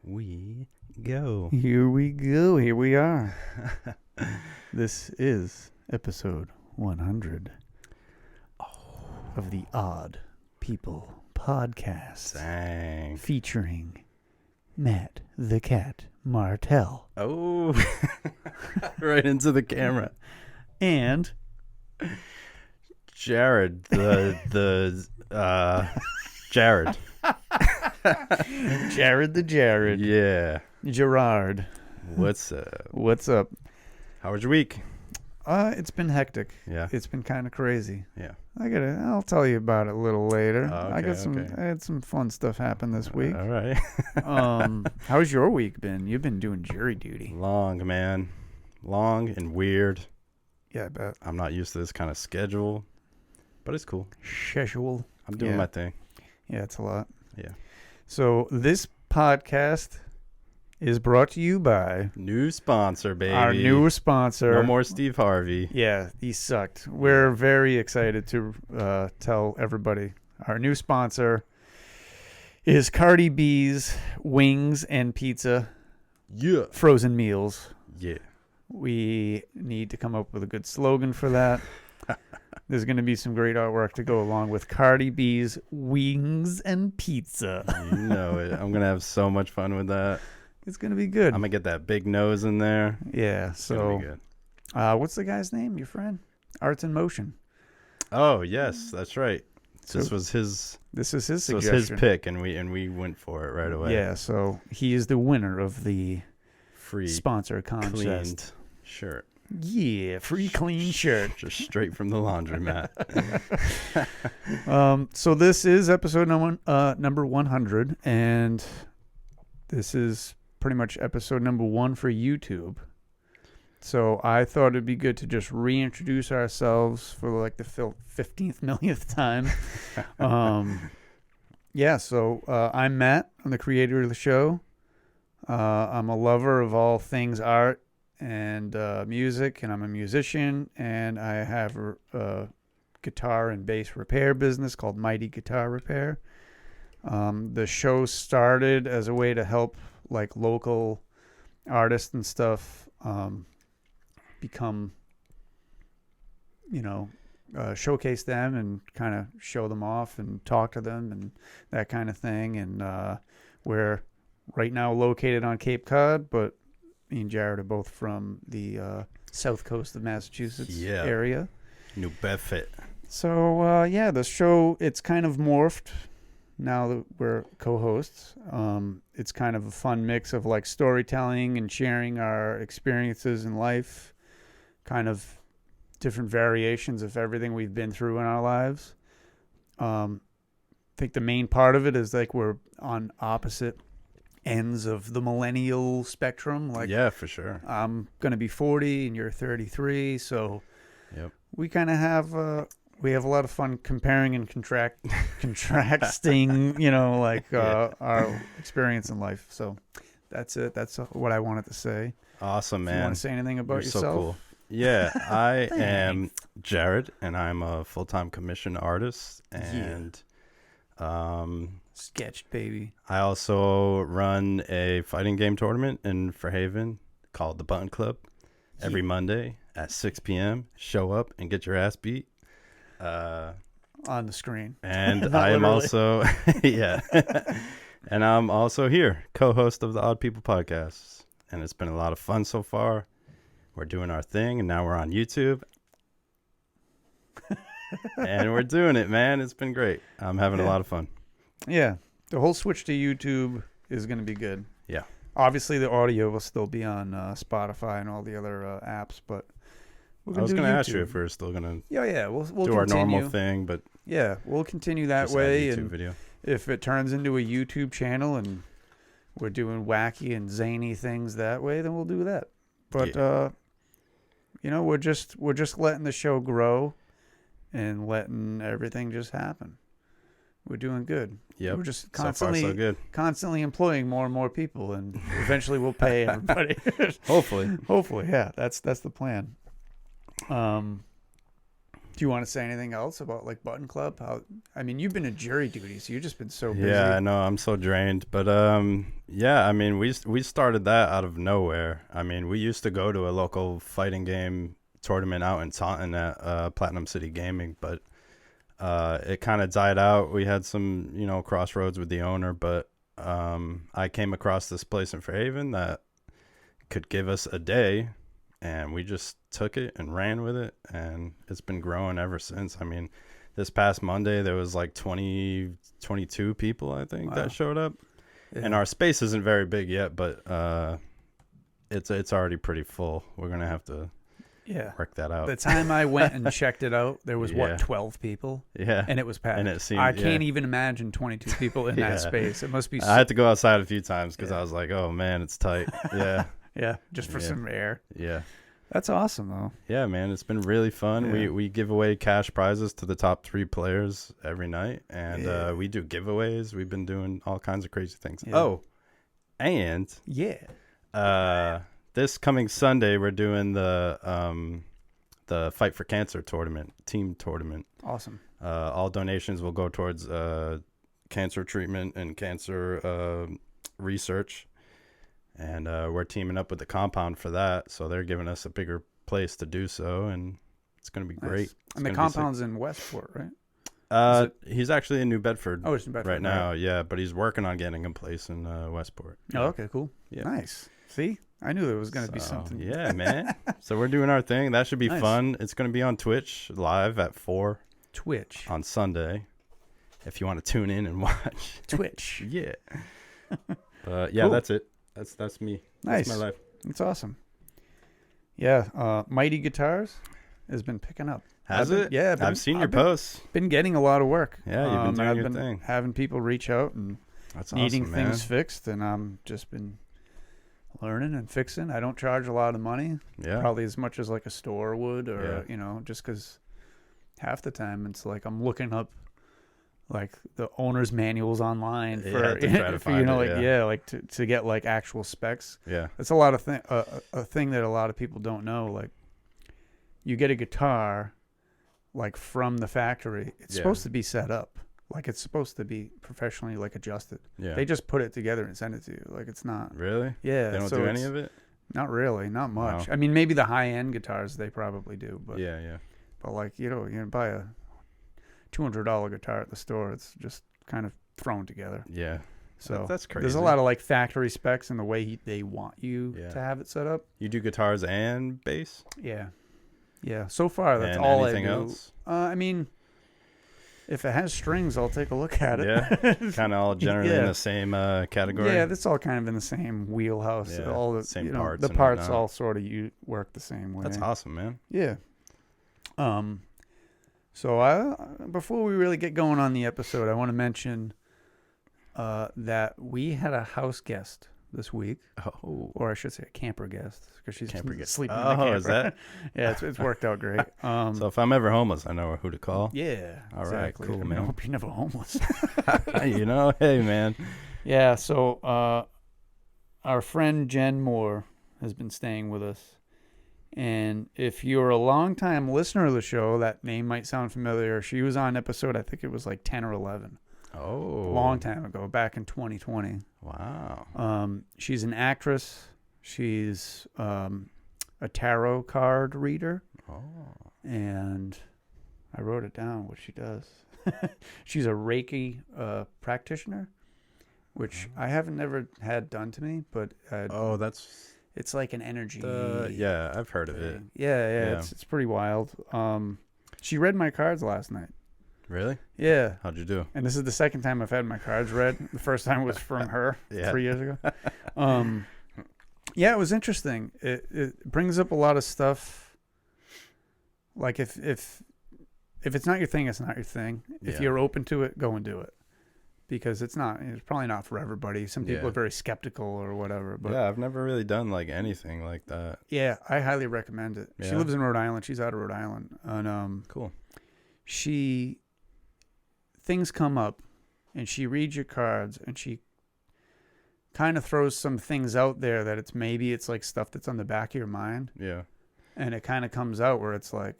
we go. Here we go. Here we are. This is episode 100 of the Odd People Podcast. Dang. Featuring Matt the Cat Martell. Oh, right into the camera. And Jared, Jared. Jared the Jared. Yeah. Gerard. What's up? What's up? How was your week? It's been hectic. Yeah. It's been kind of crazy. Yeah. I'll tell you about it a little later. Okay, I had some fun stuff happen this week. All right. How's your week been? You've been doing jury duty. Long, man. Long and weird. Yeah, I bet. I'm not used to this kind of schedule, but it's cool. Schedule. I'm doing my thing. Yeah, it's a lot. Yeah. So this podcast is brought to you by New sponsor, baby. our new sponsor. No more Steve Harvey. Yeah, he sucked. We're very excited to tell everybody our new sponsor is Cardi B's Wings and Pizza Yeah. Frozen Meals. Yeah. We need to come up with a good slogan for that. There's going to be some great artwork to go along with Cardi B's Wings and Pizza. You know it. I'm going to have so much fun with that. It's going to be good. I'm going to get that big nose in there. Yeah, It's going to be so good. what's the guy's name, your friend? Arts in Motion. Oh, yes, that's right. This was his suggestion. pick, and we went for it right away. Yeah, so he is the winner of the Free, sponsor contest. cleaned shirt. Yeah, free clean shirt. Just straight from the laundromat. So this is episode number 100, and this is pretty much episode number 1 for YouTube. So I thought it'd be good to just reintroduce ourselves for like the 15th millionth time. So I'm Matt. I'm the creator of the show. I'm a lover of all things art and music, and I'm a musician, and I have a guitar and bass repair business called Mighty Guitar Repair. The show started as a way to help like local artists and stuff become, showcase them and kind of show them off and talk to them and that kind of thing. And we're right now located on Cape Cod, but me and Jared are both from the south coast of Massachusetts area. New Bedford. So, the show, it's kind of morphed now that we're co-hosts. It's kind of a fun mix of like storytelling and sharing our experiences in life, kind of different variations of everything we've been through in our lives. I think the main part of it is like we're on opposite ends of the millennial spectrum. Like, yeah, for sure. I'm going to be 40 and you're 33. So Yep. we kind of have we have a lot of fun comparing and contrasting, our experience in life. So that's it. That's what I wanted to say. Awesome, If man. you want to say anything about You're yourself? so cool. Yeah, I am Jared, and I'm a full-time commissioned artist, and Sketched, baby. I also run a fighting game tournament in Fairhaven called the Button Club every Monday at 6 p.m. Show up and get your ass beat. On the screen. And I am also, and I'm also here, co-host of the Odd People Podcast. And it's been a lot of fun so far. We're doing our thing, and now we're on YouTube. And we're doing it, man. It's been great. I'm having a lot of fun. Yeah. The whole switch to YouTube is going to be good. Yeah. Obviously, the audio will still be on Spotify and all the other apps, but I was going to ask you if we're still going to we'll do continue our normal thing, but yeah, we'll continue that just way. add YouTube And video. If it turns into a YouTube channel and we're doing wacky and zany things that way, then we'll do that. But we're just letting the show grow and letting everything just happen. We're doing good. Yeah, we're just so far so good. Constantly employing more and more people, and eventually we'll pay everybody. Hopefully, yeah, that's the plan. Do you want to say anything else about like Button Club? I mean, you've been in jury duty, so you've just been so busy. Yeah, I know. I'm so drained. But yeah, I mean, we started that out of nowhere. I mean, we used to go to a local fighting game tournament out in Taunton at Platinum City Gaming, but it kind of died out. We had some, crossroads with the owner, but I came across this place in Fairhaven that could give us a day, and we just took it and ran with it, and it's been growing ever since. I mean, this past Monday there was like 22 people, I think, that showed up. Yeah. And our space isn't very big yet, but it's already pretty full. We're gonna have to work that out. The time I went and checked it out, there was 12 people. Yeah, and it was packed. And it seemed, I can't even imagine 22 people in that space. It must be. I had to go outside a few times because I was like, oh man, it's tight. Yeah. Yeah, just for some air. Yeah. That's awesome, though. Yeah, man, it's been really fun. Yeah. We give away cash prizes to the top 3 players every night, and we do giveaways. We've been doing all kinds of crazy things. Yeah. Oh, and this coming Sunday we're doing the Fight for Cancer tournament, team tournament. Awesome. All donations will go towards cancer treatment and cancer research. And we're teaming up with the compound for that, so they're giving us a bigger place to do so, and it's going to be great. And the compound's in Westport, right? He's actually in New Bedford. Oh, it's in Bedford right now, yeah, but he's working on getting a place in Westport. Oh, okay, cool. Yeah. Nice. See? I knew there was going to be something. Yeah, man. So we're doing our thing. That should be fun. It's going to be on Twitch live at 4. Twitch. On Sunday, if you want to tune in and watch. Twitch. Yeah. But yeah, cool. That's it. That's me. Nice. That's my life. That's awesome. Yeah, Mighty Guitars has been picking up. Has it? Yeah, I've seen your posts. Been getting a lot of work. Yeah, you've been doing your thing. Having people reach out and needing things fixed, and I'm just been learning and fixing. I don't charge a lot of money. Yeah, probably as much as like a store would, or just because half the time it's like I'm looking up like the owner's manuals online for, to get like actual specs. Yeah, it's a lot of a thing that a lot of people don't know. Like, you get a guitar like from the factory, it's supposed to be set up, like it's supposed to be professionally like adjusted. Yeah, they just put it together and send it to you. Like, it's not really. Yeah, they don't do any of it. Not really, not much. Wow. I mean, maybe the high end guitars they probably do, but but like you buy a $200 guitar at the store, it's just kind of thrown together. Yeah, so that's crazy. There's a lot of like factory specs in the way they want you to have it set up. You do guitars and bass? Yeah, so far that's all I do. Else? I mean, if it has strings, I'll take a look at it. Yeah, kind of all generally in the same category. Yeah, that's all kind of in the same wheelhouse. Yeah, all the same parts. The parts all sort of work the same way. That's awesome, man. Yeah. So before we really get going on the episode, I want to mention that we had a house guest this week. Oh. Or I should say a camper guest, because she's sleeping in the camper. Oh, is that? Yeah, it's worked out great. So if I'm ever homeless, I know who to call. Yeah, all right, cool, man. I hope you're never homeless. Hey, man. Yeah, so our friend Jen Moore has been staying with us. And if you're a long-time listener of the show, that name might sound familiar. She was on episode, I think it was like 10 or 11. Oh. A long time ago, back in 2020. Wow. She's an actress. She's a tarot card reader. Oh. And I wrote it down, what she does. She's a Reiki practitioner, which I haven't never had done to me, but... It's like an energy. Yeah, I've heard of it. Yeah. It's pretty wild. She read my cards last night. Really? Yeah. How'd you do? And this is the second time I've had my cards read. The first time was from her 3 years ago. Yeah, it was interesting. It brings up a lot of stuff. Like if it's not your thing, it's not your thing. If you're open to it, go and do it. Because it's probably not for everybody. Some people are very skeptical or whatever. But I've never really done like anything like that. Yeah, I highly recommend it. Yeah. She lives in Rhode Island. She's out of Rhode Island. And cool. Things come up and she reads your cards and she kind of throws some things out there that it's like stuff that's on the back of your mind. Yeah. And it kind of comes out where it's like,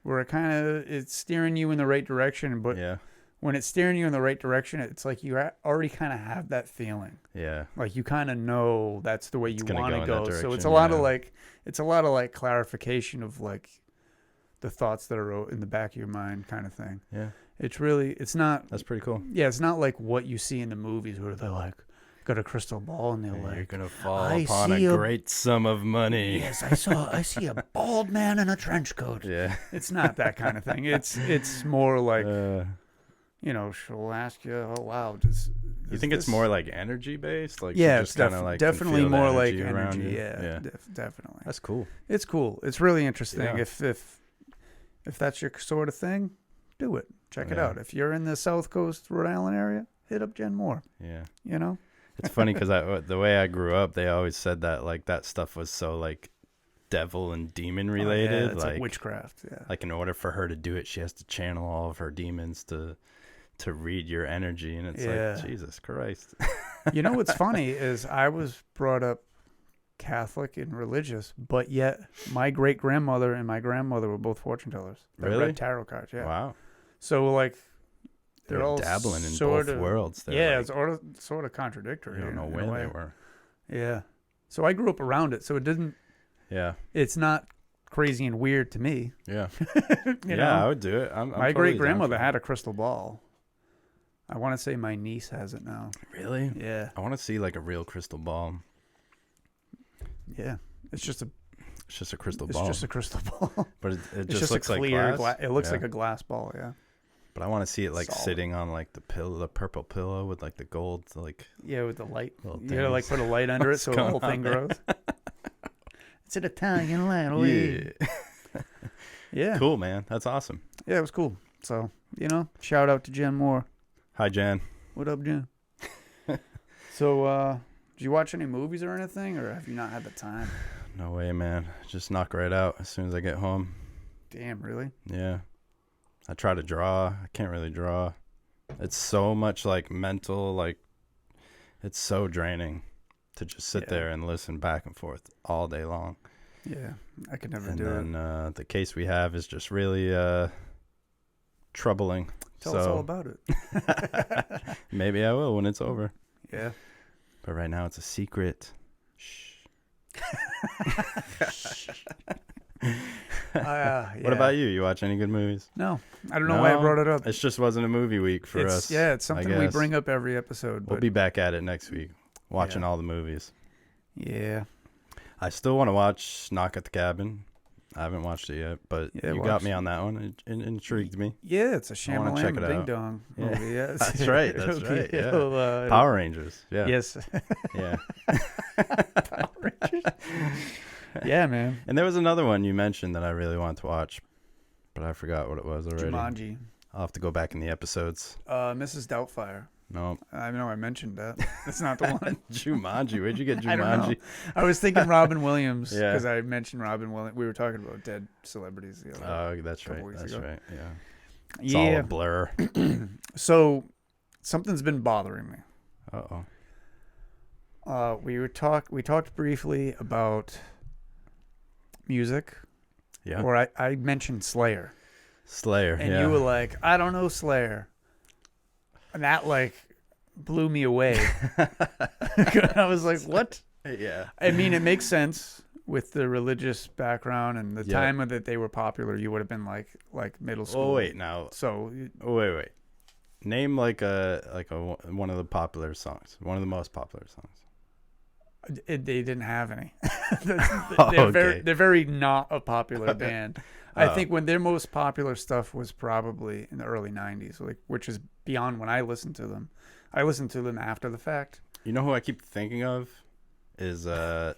where it's steering you in the right direction, but Yeah. when it's steering you in the right direction, it's like you already kind of have that feeling. Yeah. Like you kind of know that's the way you gonna want go to in that go. So it's direction, a lot of yeah. like clarification of like the thoughts that are in the back of your mind kind of thing. Yeah. It's not, That's pretty cool. yeah, it's not like what you see in the movies where they're like, got a crystal ball and they're You're like, gonna fall I upon a see great sum of money. yes, I see a bald man in a trench coat. Yeah. It's not that kind of thing. It's more like, Uh, she'll ask you, oh wow, you think it's more like energy based? Like yeah, you just kind of like can definitely feel the more like around energy. you? Yeah, definitely. That's cool. It's cool. It's really interesting. Yeah. If that's your sort of thing, do it. Check it Yeah. out. If you're in the South Coast, Rhode Island area, hit up Jen Moore. Yeah. You know? It's funny because the way I grew up, they always said that like that stuff was so like devil and demon related. Oh, yeah, it's like witchcraft. Yeah. Like in order for her to do it, she has to channel all of her demons to read your energy, and it's like Jesus Christ. You know what's funny is I was brought up Catholic and religious, but yet my great grandmother and my grandmother were both fortune tellers. They Really? read tarot cards. Yeah. Wow. So like They're all dabbling in sort both of, worlds. They're yeah, like, it's sort of contradictory. you don't know in a where way. they were. Yeah. So I grew up around it, so it didn't. Yeah. It's not crazy and weird to me. Yeah. You yeah, know? I would do it. I'm My totally great down grandmother for it. had a crystal ball. I want to say my niece has it now. Really? Yeah. I want to see like a real crystal ball. Yeah. It's just a crystal it's ball. just a crystal ball. But it It's just just looks a clear like glass. it looks Yeah. like a glass ball, yeah. But I want to see it like Solid. sitting on like the purple pillow with like the gold, like Yeah, with the light. little You gotta like things. put a light under it What's so the going whole thing on there? grows. It's an Italian light. Yeah. Yeah. Cool, man. That's awesome. Yeah, it was cool. So, shout out to Jen Moore. Hi, Jan. What up, Jen? So, did you watch any movies or anything, or have you not had the time? No way, man. Just knock right out as soon as I get home. Damn, really? Yeah. I try to draw. I can't really draw. It's so much like mental, like it's so draining to just sit Yeah. there and listen back and forth all day long. Yeah, I could never And do then it. the case we have is just really troubling. Tell us all about it. Maybe I will when it's over. Yeah. But right now it's a secret. Shh. Yeah. What about you? You watch any good movies? No, I don't know why I brought it up. It just wasn't a movie week for us. Yeah, it's something we guess. bring up every episode. We'll But be back at it next week, watching Yeah. all the movies. yeah, I still want to watch Knock at the Cabin. I haven't watched it yet, but Yeah, you watch got me it. on that one. It intrigued me. yeah, it's a I wanna check Shyamalan it Ding out. Dong Yeah. movie. Yeah, That's right, that's it'll be- right, yeah. it'll, Power Rangers. Yeah. Yes. Yeah. Power Rangers. Yeah, man. And there was another one you mentioned that I really wanted to watch, but I forgot what it was already. Jumanji. I'll have to go back in the episodes. Mrs. Doubtfire. No. I know I mentioned that. That's not the one. Jumanji. Where'd you get I don't know. Jumanji? I was thinking Robin Williams Yeah. because I mentioned Robin Williams. We were talking about dead celebrities the other. Oh, that's right. couple weeks That's ago. right. Yeah. It's all Yeah. a blur. So something's been bothering me. Uh-oh. We talked briefly about music, Yeah. or I mentioned Slayer, Slayer. and yeah. you were like, I don't know Slayer, and that like blew me away. I was like, what? Yeah. I mean, it makes sense with the religious background and the Yeah. time that they were popular. You would have been like middle school. Oh wait, now. So Wait. Name like a one of the popular songs. One of the most popular songs. they didn't have any. Oh, They're very not a popular band. I Oh. think when their most popular stuff was probably in the early '90s, which is beyond when I listened to them. I listened to them after the fact. You know who I keep thinking of is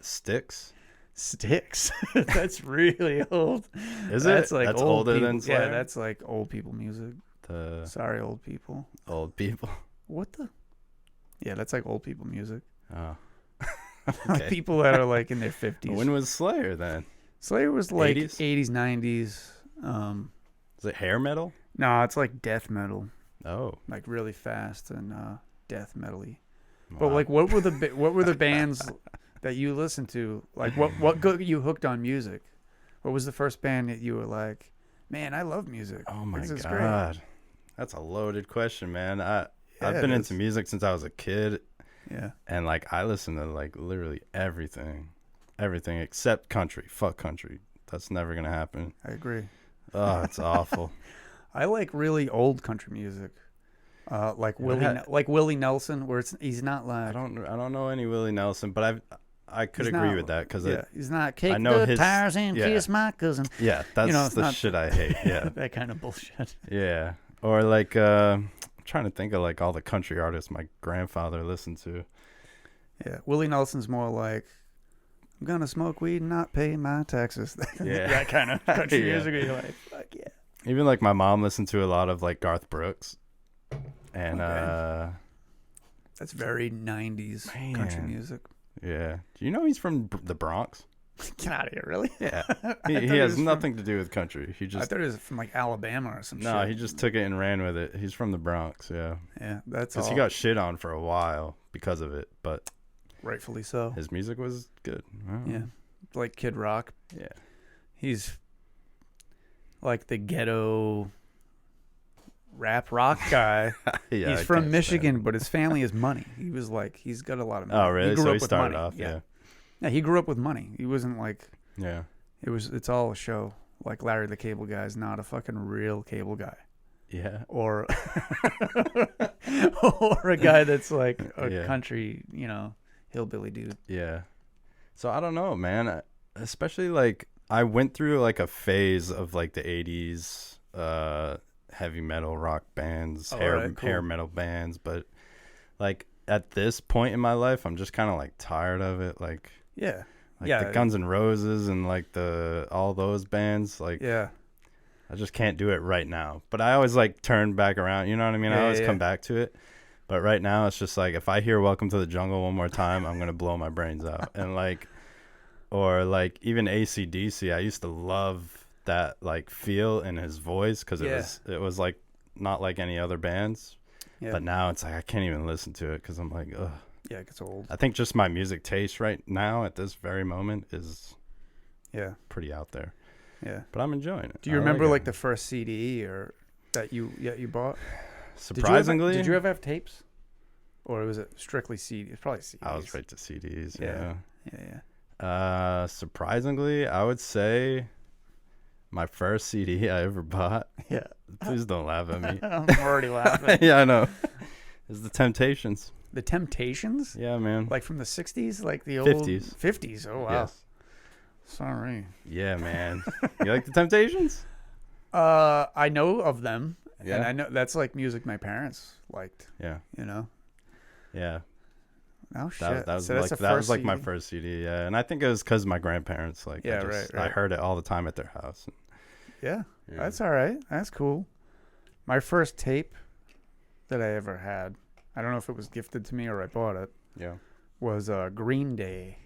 Styx. Styx. That's really old. Is That's it? like That's old older people. than Slayer. Yeah, that's like old people music. The Sorry, old people. old people. What the? Yeah, that's like old people music. Oh. Like Okay. people that are like in their 50s. When was Slayer then? Slayer was like 80s? 80s, 90s. Is it hair metal? No, it's like death metal, Oh. like really fast and death metal-y. But Wow. like, what were the bands that you listened to? Like, what got you hooked on music? What was the first band that you were like, Man, I love music. Oh my Music's great. God. That's a loaded question, man. I've Yeah, been it into is. music since I was a kid, Yeah. and like I listen to like literally everything except country. Fuck country. That's never gonna happen. I agree. Oh, it's awful. I like really old country music. Like What Willie Nelson, where he's not I like don't know any Willie Nelson, but I could he's agree not, with that because yeah, he's not I kick know the his tires and yeah kiss my cousin. yeah that's It's the not shit I hate. Yeah. that kind of bullshit. Yeah. Or like I'm trying to think of like all the country artists my grandfather listened to. Yeah, Willie Nelson's more like I'm gonna smoke weed and not pay my taxes. Yeah. That kind of country Yeah. music. Where you're like, fuck yeah. Even like my mom listened to a lot of like Garth Brooks. And Okay. That's very '90s country Man. music. yeah. Do you know he's from the Bronx? Get out of here, really? Yeah. I He thought has was from- nothing to do with country. He I just thought it was from like Alabama or some shit. No, he just took it and ran with it. He's from the Bronx, yeah. Yeah, that's Because all. he got shit on for a while because of it, but Rightfully so. his music was good. I don't Yeah, know. like Kid Rock. Yeah. He's like the ghetto rap rock guy. Yeah. He's I from can't stand Michigan, him. but his family has money. He's got a lot of money. Oh, really? He grew So up he with started money. off, yeah. Yeah, he grew up with money. He wasn't like Yeah. it's all a show. Like Larry the Cable Guy is not a fucking real cable guy. Yeah. Or or a guy that's like a Yeah. country, hillbilly dude. Yeah. So I don't know, man. Especially like I went through like a phase of like the 80s heavy metal rock bands, Oh, hair alright, cool. hair metal bands, but like at this point in my life, I'm just kind of like tired of it, like Yeah. the Guns N' Roses and like all those bands, like Yeah. I just can't do it right now. But I always like turn back around, you know what I mean? I Yeah, always yeah. come back to it. But right now it's just like if I hear Welcome to the Jungle one more time, I'm gonna blow my brains out. And like or like even AC/DC, I used to love that like feel in his voice because it was like not like any other bands. Yeah. But now it's like I can't even listen to it because I'm like, ugh. Yeah, it gets old. I think just my music taste right now at this very moment is Yeah. pretty out there. Yeah. But I'm enjoying it. Do you I remember it. like the first CD or that you bought? Surprisingly, did you ever have tapes, or was it strictly CD? It's probably CDs. I was right to CDs. Yeah. Yeah. Yeah. Surprisingly, I would say my first CD I ever bought. Yeah. Please don't laugh at me. I'm already laughing. Yeah, I know. Is the Temptations. The Temptations, Yeah, man. like from the '60s, like the old 50s. 50s. Oh wow. Yes. Sorry. Yeah, man. You like the Temptations? I know of them, and Yeah. I know that's like music my parents liked. Yeah. Yeah. Oh shit. That was So that's like the that was first like my CD? first CD. Yeah, and I think it was because my grandparents like. Yeah, I right. heard it all the time at their house. Yeah. Yeah. That's all right. That's cool. My first tape that I ever had, I don't know if it was gifted to me or I bought it, Yeah. was Green Day,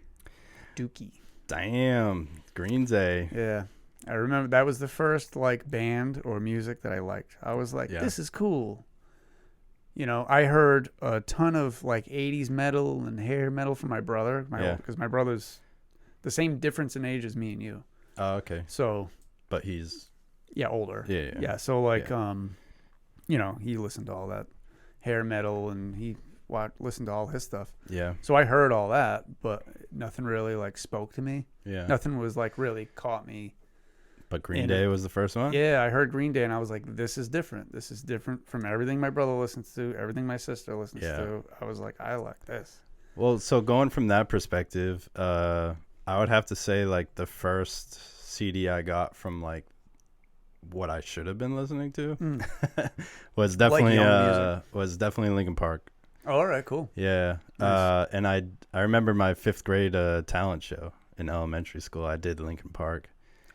Dookie. Damn, Green Day. Yeah. I remember that was the first like band or music that I liked. I was like, Yeah. this is cool. I heard a ton of like 80s metal and hair metal from my brother. Because my brother's the same difference in age as me and you. Oh, okay. So, But he's yeah, older. yeah. Yeah, so like he listened to all that hair metal and he listened to all his stuff. Yeah. So I heard all that, but nothing really like spoke to me. Yeah. Nothing was like really caught me. But Green in Day it. was the first one? Yeah, I heard Green Day and I was like, this is different. This is different from everything my brother listens to, everything my sister listens to. I was like, I like this. Well, so going from that perspective, I would have to say like the first CD I got from like what I should have been listening to was definitely young music. Linkin Park. Oh, all right, cool. Yeah. Nice. And I remember my 5th grade talent show in elementary school. I did Linkin Park.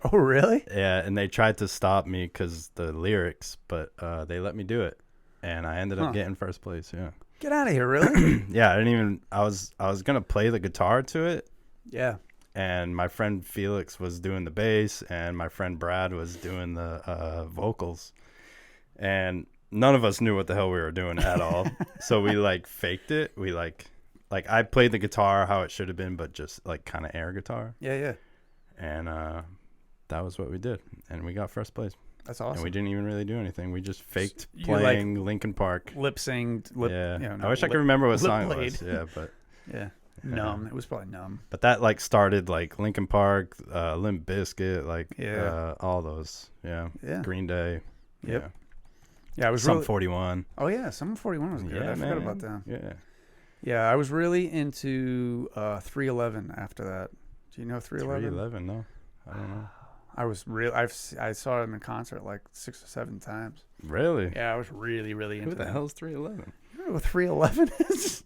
Oh, really? Yeah, and they tried to stop me because the lyrics, but they let me do it, and I ended up getting first place. Yeah. Get out of here, really? Yeah, I didn't even. I was gonna play the guitar to it, Yeah. and my friend Felix was doing the bass, and my friend Brad was doing the vocals, and none of us knew what the hell we were doing at all. So we like faked it. We like I played the guitar how it should have been, but just like kind of air guitar, Yeah, yeah. and that was what we did, and we got first place. That's And awesome. we didn't even really do anything. We just faked You, playing Linkin Park. Lip synced. Yeah. You know, I wish I could remember what lip song it played. was. Yeah, but Yeah. Numb. It was probably Numb. but that like started like Linkin Park, Limp Bizkit, like Yeah. all those. Yeah. Yeah. Green Day. Yep. Yeah. Yeah, I was Sum really. 41. Oh yeah, Summer 41 was good. Yeah, I forgot man. about them. Yeah. Yeah, I was really into 311 after that. Do you know 311? 311, no. I don't know. I was I saw them in concert like 6 or 7 times. Really? Yeah, I was really into Who the them. hell's 311? You know what 311 is?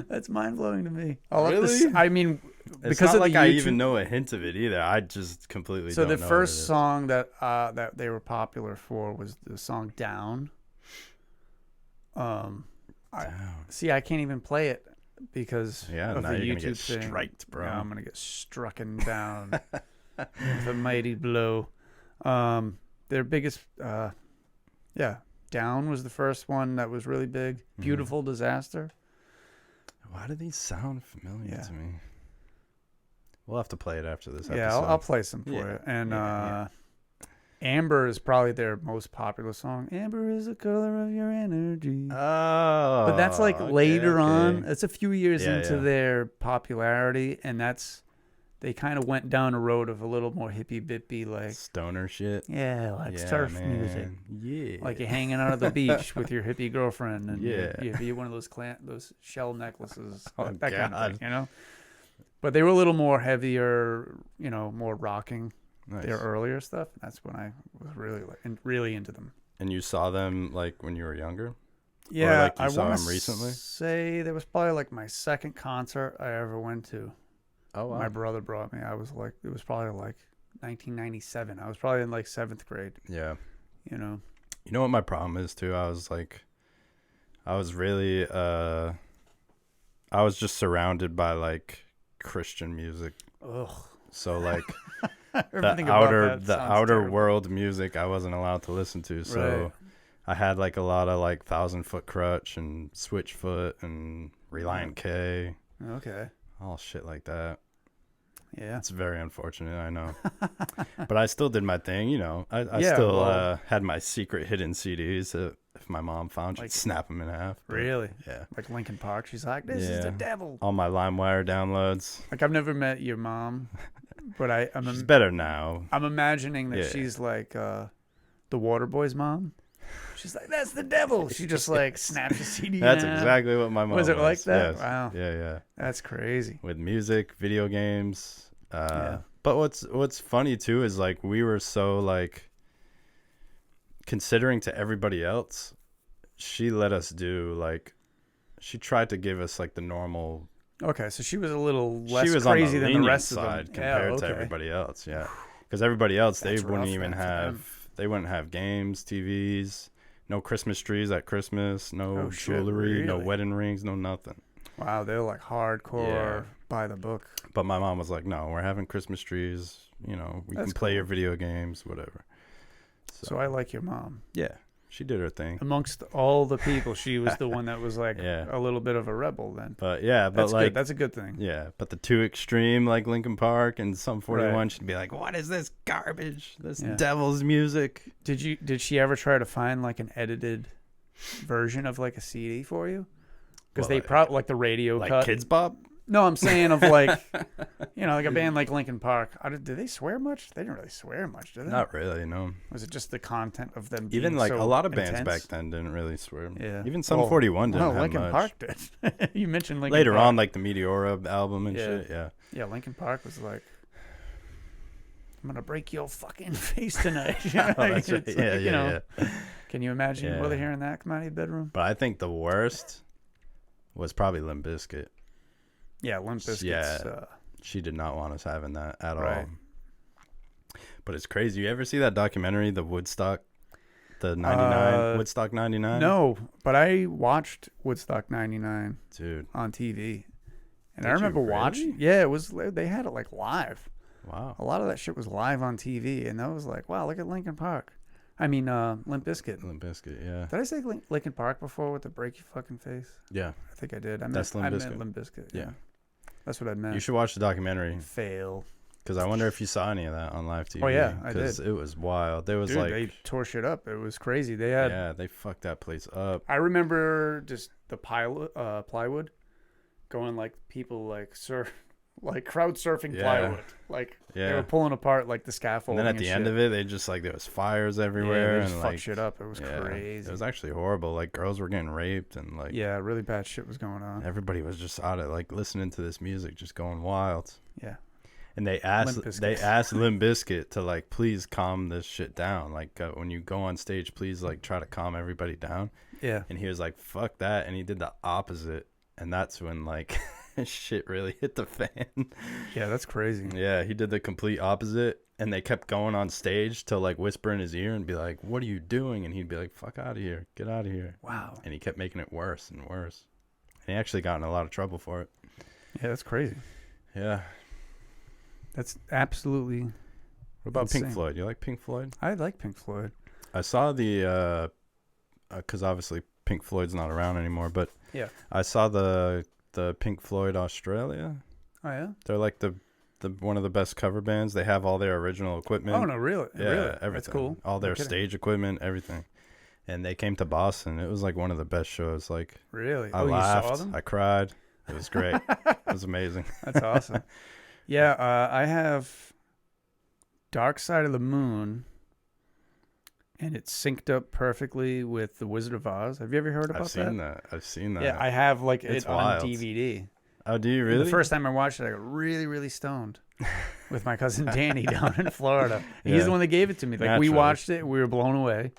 That's mind blowing to me. Really? I mean, It's because not of like the I YouTube, even know a hint of it either. I just completely so don't the know first what it is. song that they were popular for was the song Down. Damn. I can't even play it because Yeah, of now the you're YouTube gonna get thing. striked, bro. Now I'm gonna get strucken down with a mighty blow. Their biggest, Down was the first one that was really big. Mm-hmm. Beautiful Disaster. Why do these sound familiar Yeah. to me? We'll have to play it after this episode. Yeah, I'll play some for Yeah. you. And Yeah. Amber is probably their most popular song. Amber is the color of your energy. Oh. But that's like okay, later on. okay. It's a few years Yeah, into yeah. their popularity, and they kind of went down a road of a little more hippie bippy, like Stoner shit. like Yeah, surf man. music, Yeah. like you're hanging out at the beach with your hippie girlfriend, and Yeah. you one of those shell necklaces, Oh, that kind of God. thing, you know. But they were a little more heavier, more rocking. Nice. Their earlier stuff. That's when I was really into them. And you saw them like when you were younger? Yeah, like you I saw want them recently? say there was probably like my second concert I ever went to. Oh, wow. My brother brought me. It was probably like 1997. I was probably in like 7th grade. Yeah. You know. You know what my problem is too? I was really I was just surrounded by like Christian music. Ugh. So like Everything the about outer that the sounds outer terrible. world music I wasn't allowed to listen to. So Right. I had like a lot of like 1,000-Foot Crutch and Switchfoot and Reliant K, Okay. all shit like that. Yeah. It's very unfortunate, I know. But I still did my thing, you know. I Yeah, still well- had my secret hidden CDs that if my mom found, she'd Like- snap them in half. But, Really? Yeah. Like Linkin Park. She's like, this is the Yeah. devil. All my LimeWire downloads. Like I've never met your mom, but She's better now. I'm imagining that Yeah. she's like the Waterboy's mom. She's like, that's the devil. She just like snaps a CD. That's in half. exactly what my mom Was it like that? Yes. Wow. Yeah, yeah. That's crazy. With music, video games. Yeah. But what's funny too is like we were so like considering to everybody else, she let us do like she tried to give us like the normal. Okay, so she was a little less She was crazy on the than the lenient rest of side them. compared Yeah, to okay. everybody else. Yeah, because everybody else That's they wouldn't rough even then for them. they wouldn't have games, TVs, no Christmas trees at Christmas, no Oh, shit, jewelry, no really? wedding rings, no nothing. Wow, they're like hardcore Yeah. by the book. But my mom was like, "No, we're having Christmas trees. You know, we That's can play cool. your video games, whatever." So I like your mom. Yeah, she did her thing. Amongst all the people, she was the one that was like Yeah. a little bit of a rebel then. But yeah, but That's like, good. That's a good thing. yeah, but the too extreme, like Linkin Park and Sum 41, Right. she'd be like, "What is this garbage? This Yeah. devil's music." Did she ever try to find like an edited version of like a CD for you? Because What, they like- probably like the radio Like cut. Kids Bop? No, I'm saying of like, like a band like Linkin Park. Did they swear much? They didn't really swear much, did they? Not really, no. Was it just the content of them? Being Even like so a lot of bands intense? back then didn't really swear. Yeah. Even Sum 41 didn't well, have Linkin much. Park did. You mentioned Linkin Later Park. on, like the Meteora album and Yeah. shit. Yeah. Yeah, Linkin Park was like, I'm gonna break your fucking face tonight. Like, Oh, that's right. it's Yeah, like, yeah, yeah. Can you imagine your Yeah. mother hearing that come out of your bedroom? But I think the worst was probably Limp Bizkit. Yeah, Limp Bizkit's, Yeah. She did not want us having that at Right. all. But it's crazy. You ever see that documentary, the Woodstock, the 99, Woodstock 99? No, but I watched Woodstock 99 Dude, on TV. And Did I you remember really? watching. Yeah, they had it like live. wow. A lot of that shit was live on TV, and that was like, wow, look at Linkin Park. I mean, Limp Bizkit. Limp Bizkit, yeah. Did I say Linkin Park before with the break your fucking face? Yeah, I think I did. That's Limp I Bizkit. meant Limp Bizkit. Yeah. That's what I meant. you should watch the documentary. Fail. Because I wonder if you saw any of that on live TV. Oh, yeah, I Because did. it was wild. There was Dude, like, they tore shit up. It was crazy. They had. yeah, they fucked that place up. I remember just the plywood, going like people like like crowd surfing Yeah. plywood. Like they Yeah. were pulling apart like the And scaffolding. then at the end of it, they just like, there was fires everywhere. yeah, they just and fucked like, shit up. It was yeah, crazy. it was actually horrible. Like girls were getting raped and like, Yeah, really bad shit was going on. everybody was just out of like listening to this music, just going wild. Yeah. And they Limp Bizkit. asked Limp Bizkit to like please calm this shit down. Like when you go on stage, please like try to calm everybody down. Yeah. And he was like, "Fuck that," and he did the opposite. And that's when like shit really hit the fan. Yeah, that's crazy. Yeah, he did the complete opposite. And they kept going on stage to like whisper in his ear and be like, "What are you doing?" And he'd be like, "Fuck out of here, get out of here." Wow. And he kept making it worse and worse. And he actually got in a lot of trouble for it. Yeah, that's crazy. Yeah. That's absolutely. What about Pink Insane. Floyd? You like Pink Floyd? I like Pink Floyd. I saw the because obviously Pink Floyd's not around anymore, but Yeah. I saw the Pink Floyd Australia. Oh yeah. They're like the one of the best cover bands. They have all their original equipment. Oh no, really? Yeah, really? everything. That's cool. All their No kidding. stage equipment, everything. And they came to Boston. It was like one of the best shows. Like Really? I You laughed, saw them? I cried. It was great. It was amazing. That's awesome. Yeah, I have Dark Side of the Moon, and it's synced up perfectly with The Wizard of Oz. Have you ever heard about I've seen that. I've seen that. Yeah, I have like It's it on wild. DVD. Oh, do you And really? the first time I watched it, I got really, really stoned with my cousin Danny down in Florida. He's Yeah. the one that gave it to me. Like Naturally. we watched it, we were blown away,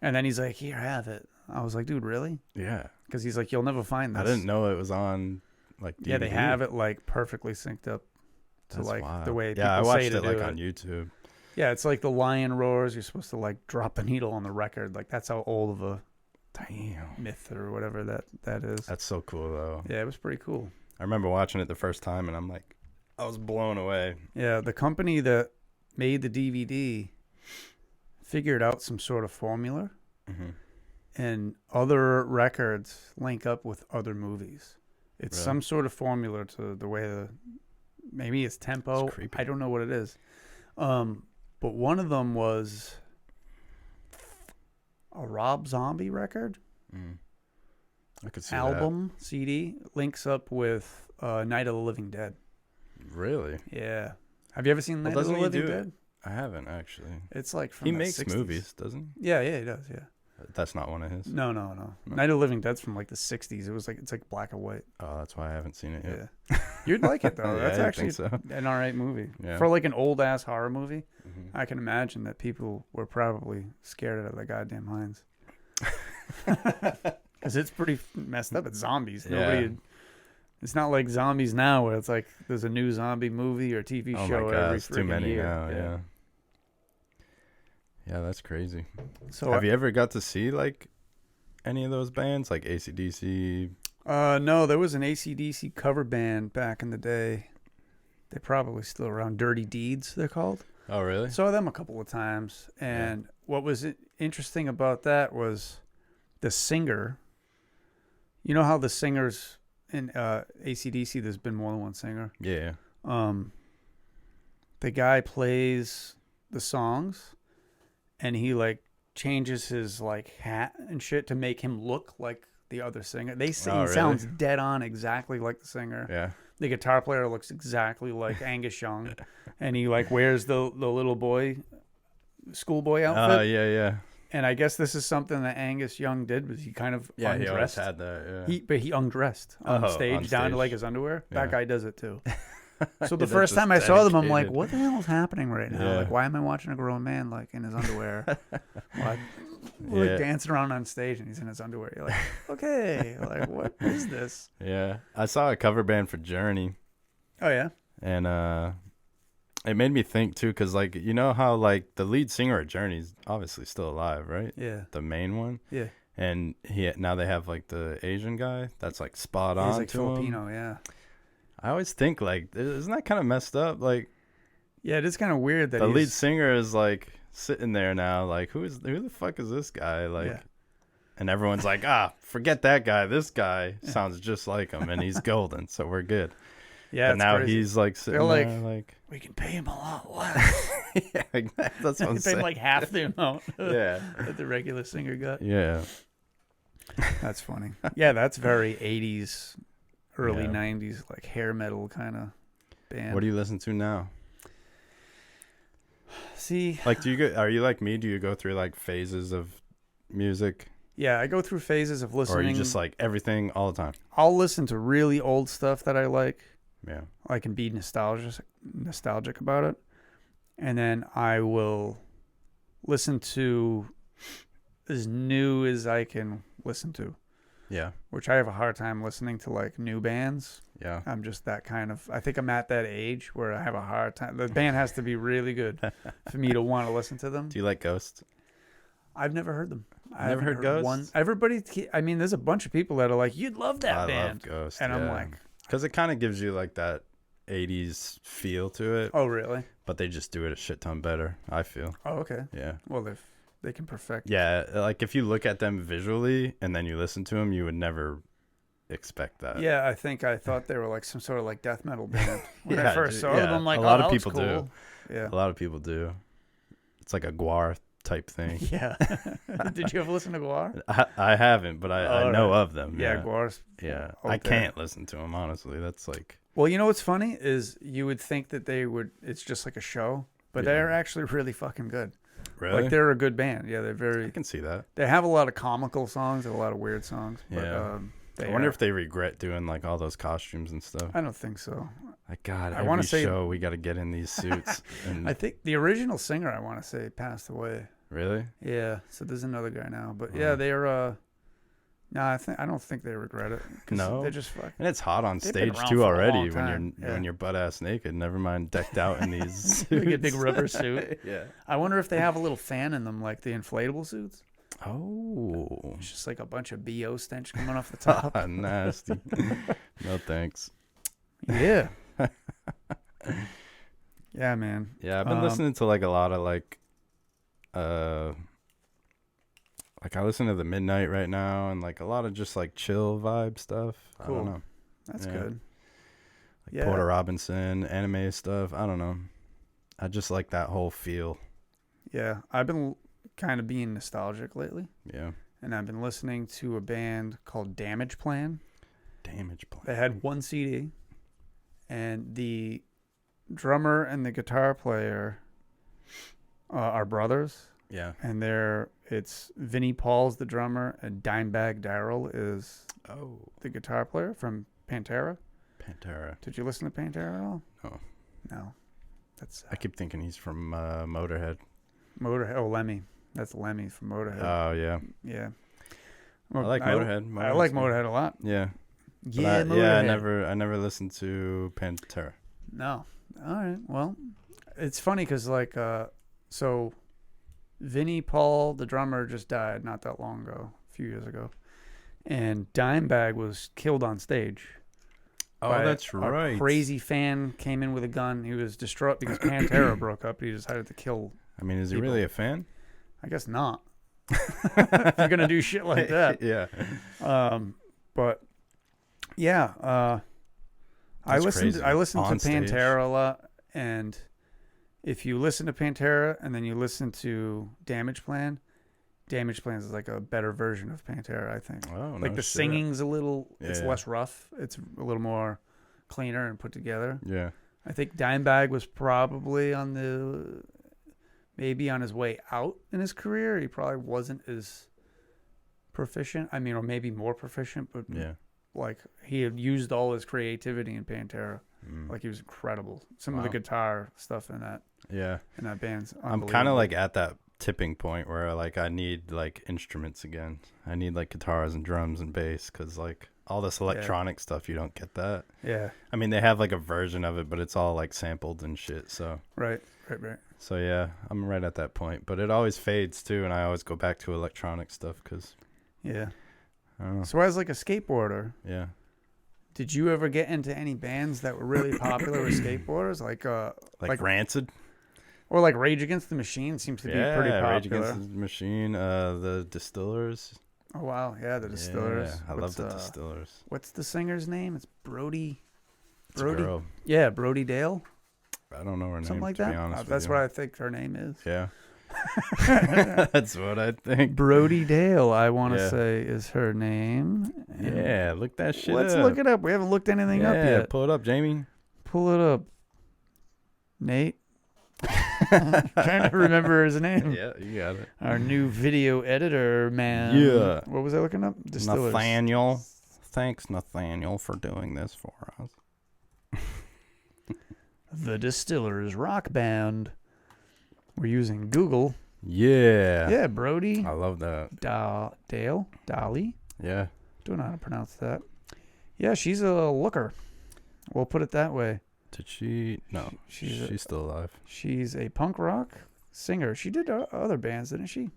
and then he's like, "Here, have it." I was like, "Dude, really?" Yeah. Because he's like, "You'll never find this." I didn't know it was on like DVD. Yeah, they have it like perfectly synced up to That's like wild. the way people Yeah, I watched say to it like do on YouTube. Yeah, it's like the lion roars. You're supposed to like drop a needle on the record. Like that's how old of a Damn. myth or whatever that is. That's so cool though. Yeah, it was pretty cool. I remember watching it the first time and I'm like, I was blown away. Yeah, the company that made the DVD figured out some sort of formula, Mm-hmm. and other records link up with other movies. It's Really? some sort of formula to the way maybe it's tempo. It's creepy. I don't know what it is. But one of them was a Rob Zombie record. Mm. I could see Album CD links up with Night of the Living Dead. that. Really? Yeah. Have you ever seen Night of the doesn't he Living do it? Dead? I haven't actually. It's like from He the makes 60s. movies, doesn't he? Yeah, he does. Yeah. That's not one of his. No. No. Night of the Living Dead's from like the 60s. It's like black and white. Oh, that's why I haven't seen it yet. Yeah. You'd like it though. Yeah, That's I actually think so. an all right movie. Yeah. For like an old ass horror movie, Mm-hmm. I can imagine that people were probably scared out of their goddamn minds. Because it's pretty messed up. It's zombies. Yeah. Nobody. It's not like zombies now, where it's like there's a new zombie movie or TV Oh show my god, every it's too freaking many year. now. Yeah. Yeah, that's crazy. So Have you ever got to see like any of those bands, like AC/DC? no, there was an AC/DC cover band back in the day. They're probably still around. Dirty Deeds, they're called. Oh, really? Saw them a couple of times, and what was interesting about that was the singer. You know how the singers in AC/DC, there's been more than one singer. Yeah. The guy plays the songs, and he like changes his like hat and shit to make him look like the other singer. They say Oh, he really? sounds dead on exactly like the singer. Yeah. The guitar player looks exactly like Angus Young, and he like wears the little boy schoolboy outfit. Yeah. And I guess this is something that Angus Young did, was he kind of Yeah, he always undressed. had that. Yeah. But he undressed on Oh, stage on down to stage. like his underwear. Yeah. That guy does it too. So the They're first just time I saw them, I'm like, dedicated. what the hell is happening right now? Yeah. Like, why am I watching a grown man like in his underwear? Like Yeah. dancing around on stage and he's in his underwear. You're like, okay, like what is this? Yeah. I saw a cover band for Journey, Oh yeah, and it made me think too, because like you know how like the lead singer of Journey's obviously still alive, right? yeah, The main one. yeah. And now they have like the Asian guy that's like spot on He's like to him. Filipino, yeah. I always think like, isn't that kind of messed up? Like Yeah, it is kind of weird that the lead he's, singer is like sitting there now, like who the fuck is this guy? Like, Yeah. and everyone's like, forget that guy. This guy sounds just like him, and he's golden, so we're good. Yeah, But it's now crazy. he's like sitting They're like, there like, we can pay him a lot less. yeah, that's what I'm They pay him saying. like half the amount Yeah, that the regular singer got. yeah, That's funny. Yeah, that's very 80s, early Yeah. 90s, like hair metal kind of band. What do you listen to now? See? Like, do you go? Are you like me? Do you go through like phases of music, Yeah, I go through phases of listening. or are you just like everything all the time? I'll listen to really old stuff that I like. Yeah, I can be nostalgic about it. And then I will listen to as new as I can listen to, yeah, which I have a hard time listening to like new bands. yeah. I'm just that kind of, I think I'm at that age where I have a hard time. The band has to be really good for me to want to listen to them. Do you like Ghost? I've never heard them. I Never haven't heard one. Ghost? Everybody, I mean, there's a bunch of people that are like, you'd love that I band. love Ghost, And I'm like, because it kind of gives you like that 80s feel to it, oh, really? but they just do it a shit ton better, I feel. Oh, okay. Yeah. Well, if they can perfect. Yeah, like if you look at them visually and then you listen to them, you would never expect that. Yeah, I think I thought they were like some sort of like death metal band when I Yeah, first saw them. I'm like, a lot oh, of that looks people do. cool. Yeah. A lot of people do. It's like a Guar type thing. Yeah. Did you ever listen to Guar? I haven't, but I know of them. Yeah, Guar's. Yeah, out I there. can't listen to them, honestly. That's like, Well, you know what's funny is you would think that they would. It's just like a show, but Yeah. they're actually really fucking good. really? Like they're a good band. Yeah, they're I very. can see that. They have a lot of comical songs and a lot of weird songs. But, Yeah. they I wonder are- if they regret doing like all those costumes and stuff. I don't think so. Like, God, I every wanna say- show we got to get in these suits. And I think the original singer, I want to say, passed away. really? Yeah, so there's another guy now, but Wow. yeah, they're. No, I don't think they regret it. 'Cause No? they're just fucking. And it's hot on They've been stage around too for a already long when time, you're yeah. when you're butt ass naked. Never mind decked out in these suits. Like a big rubber suit. Yeah. I wonder if they have a little fan in them, like the inflatable suits. Oh. It's just like a bunch of BO stench coming off the top. Nasty. No thanks. Yeah. Yeah, man. Yeah, I've been listening to like a lot of like I listen to the Midnight right now and like a lot of just like chill vibe stuff. I Cool. don't know. That's Yeah. good. Like Yeah. Porter Robinson, anime stuff. I don't know. I just like that whole feel. Yeah, I've been kind of being nostalgic lately, Yeah. and I've been listening to a band called Damage Plan. Damage Plan. They had one CD, and the drummer and the guitar player are brothers, Yeah. and it's Vinnie Paul's the drummer, and Dimebag Darrell is Oh. the guitar player from Pantera. Pantera. Did you listen to Pantera at all? No. No. That's I keep thinking he's from Motorhead. Motorhead. Oh, Lemmy. That's Lemmy from Motorhead. Oh yeah. Yeah. I like Motorhead. I like Motorhead a lot. Yeah. But Yeah, Motorhead. I never listened to Pantera. No. All right. Well, it's funny because so Vinnie Paul, the drummer, just died not that long ago, a few years ago, and Dimebag was killed on stage. Oh, by that's a right. crazy fan came in with a gun. He was distraught because Pantera broke up. He decided to kill. I mean, is he people. really a fan? I guess not. If you're gonna do shit like that. Yeah. But yeah, I That's listened. crazy. I listened On to stage. Pantera a lot, and if you listen to Pantera and then you listen to Damage Plan is like a better version of Pantera, I think. Oh, Like no the shit. singing's a little, it's Yeah. less rough. It's a little more cleaner and put together. Yeah. I think Dimebag was probably maybe on his way out in his career. He probably wasn't as proficient. I mean, or maybe more proficient, but Yeah. like he had used all his creativity in Pantera. Mm. Like he was incredible. Some of the Wow. guitar stuff in that Yeah. band's I'm kind unbelievable. of like at that tipping point where like I need like instruments again. I need like guitars and drums and bass because like all this electronic stuff, you don't get that. Yeah. I mean, they have like a version of it, but it's all like sampled and shit. So Right. so yeah, I'm right at that point. But it always fades too, and I always go back to electronic stuff because Yeah. I don't know. So as like a skateboarder, Yeah. did you ever get into any bands that were really popular with skateboarders? Like Rancid. Or like Rage Against the Machine seems to be pretty popular. Rage Against the Machine. The Distillers. Oh wow, yeah, the Distillers. Yeah, I love the Distillers. What's the singer's name? It's Brody. It's a Brody. girl. Yeah, Brody Dale. I don't know her name. Something like to that. Be honest That's with what you. I think her name is. Yeah. That's what I think. Brody Dale, I want to Yeah. say, is her name. And Yeah, look that shit let's up. look it up. We haven't looked anything up yet. Pull it up, Jamie. Pull it up. Nate. Trying to remember his name. Yeah, you got it. Our new video editor, man. Yeah. What was I looking up? Distillers. Nathaniel. Thanks, Nathaniel, for doing this for us. The Distillers Rock Band. We're using Google. Yeah. Yeah, Brody. I love that. Dale. Dolly. Yeah. Don't know how to pronounce that. Yeah, she's a looker. We'll put it that way. Did she? No. She's still alive. She's a punk rock singer. She did other bands, didn't she?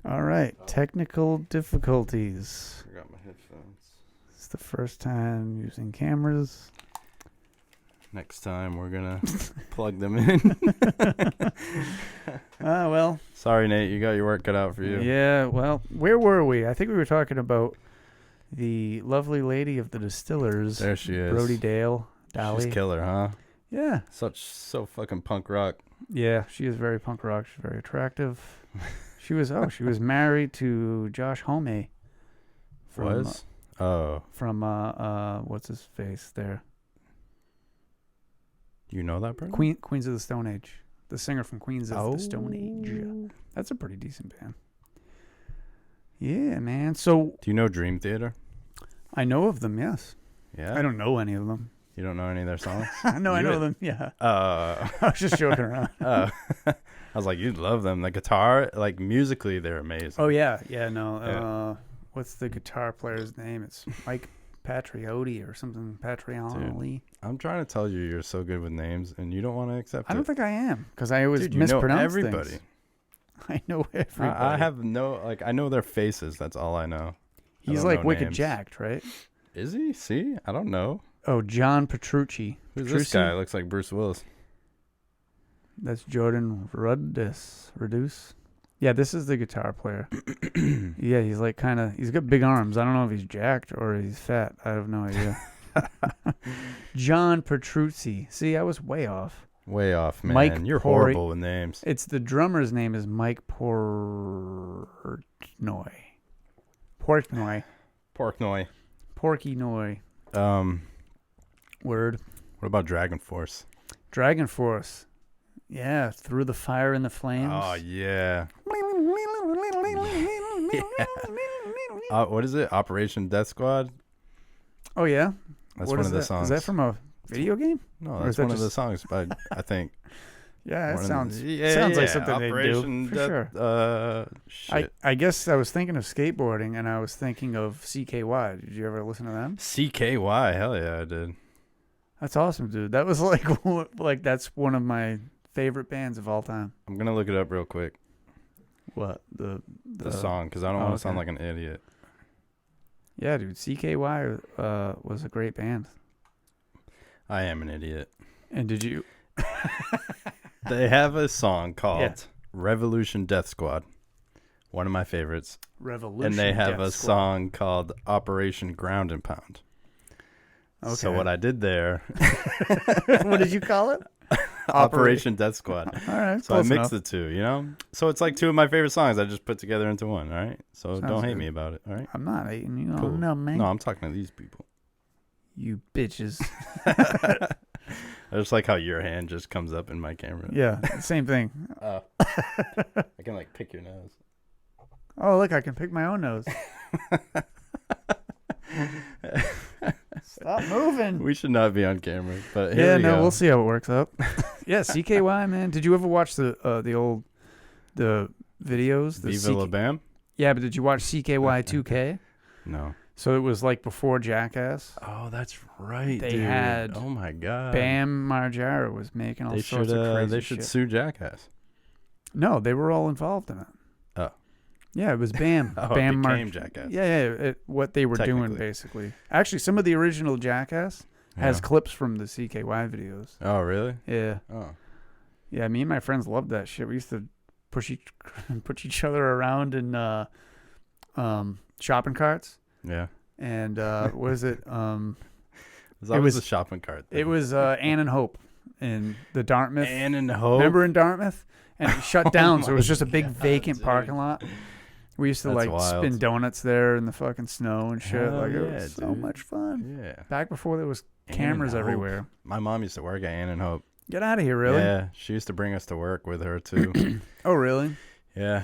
All right. Technical difficulties. Forgot my headphones. It's the first time using cameras. Next time we're gonna plug them in. Well. Sorry, Nate. You got your work cut out for you. Yeah, well, where were we? I think we were talking about the lovely lady of the Distillers. There she is. Brody Dale. Dolly. She's killer, huh? Yeah. So fucking punk rock. Yeah, she is very punk rock. She's very attractive. She was married to Josh Homme. From what's his face there? You know that person? Queens of the Stone Age. The singer from Queens of the Stone Age. That's a pretty decent band. Yeah, man. So do you know Dream Theater? I know of them, yes. Yeah. I don't know any of them. You don't know any of their songs? No, I know them, yeah. I I was just joking around. I was like, you'd love them. The guitar, like musically, they're amazing. Oh, yeah. Yeah, no. Yeah. What's the guitar player's name? It's Mike Patrioti or something. Patrioli. I'm trying to tell you, you're so good with names, and you don't want to accept it. I don't think I am, because I always Dude, you mispronounce know everybody. things. I know everybody. I have I know their faces. That's all I know. He's don't like know wicked names. jacked, right? Is he? See? I don't know. Oh, John Petrucci. Who's this guy? Looks like Bruce Willis. That's Jordan Reduce. Yeah, this is the guitar player. Yeah, he's like he's got big arms. I don't know if he's jacked or he's fat. I have no idea. John Petrucci. See, I was way off. Way off, man. Mike You're horrible with names. It's the drummer's name is Mike Portnoy. Portnoy. Porky-noy. Word. What about Dragon Force? Dragon Force. Yeah, Through the Fire and the Flames. Oh yeah. What is it? Operation Death Squad. Oh yeah. That's What one is of the that? songs. Is that from a video game? No, or that's is that one of the just- songs. But I think. Yeah, that one of sounds the- sounds like something they Operation do for Death, sure. Shit. I guess I was thinking of skateboarding and I was thinking of CKY. Did you ever listen to them? CKY. Hell yeah, I did. That's awesome, dude. That was like that's one of my favorite bands of all time. I'm gonna look it up real quick. What The song, because I don't want to sound okay. like an idiot. Yeah, dude. CKY was a great band. I am an idiot. And did you? They have a song called Yeah. Revolution Death Squad. One of my favorites. Revolution. And they have Death a Squad. song called Operation Ground and Pound. Okay. So what I did there, What did you call it? Operation Death Squad. All right. So I close mixed enough. the two, you know? So it's like two of my favorite songs I just put together into one, all right? So Sounds don't hate good. me about it, all right? I'm not hating you. Cool. No, man. No, I'm talking to these people. You bitches. I just like how your hand just comes up in my camera. Yeah, same thing. I can like pick your nose. Oh, look, I can pick my own nose. Stop moving. We should not be on camera, but here Yeah, we no, go. we'll see how it works out. Yeah, CKY, man. Did you ever watch the videos? The Viva La Bam? Yeah, but did you watch CKY 2K? No. So it was like before Jackass. Oh, that's right. They dude. had Oh my god. Bam Margera was making all They sorts should. of crazy They should shit. sue Jackass. No, they were all involved in it. Oh. Yeah, it was Bam. Oh, Bam it became Jackass. Yeah, what they were doing Technically. basically. Actually, some of the original Jackass has Yeah. clips from the CKY videos. Oh really? Yeah. Oh. Yeah, me and my friends loved that shit. We used to push each other around in shopping carts. Yeah. And what was it? There's always a shopping cart thing. It was Ann and Hope in the Dartmouth. Ann and Hope. Remember in Dartmouth? And it shut down, so it was just a big God, vacant dude. parking lot. We used to That's like wild. spin donuts there in the fucking snow and shit. Hell Like it yeah, was so dude. much fun. Yeah. Back before there was Ann and cameras Hope. everywhere. My mom used to work at Ann and Hope. Get out of here, really? Yeah, she used to bring us to work with her too. Oh, really? Yeah.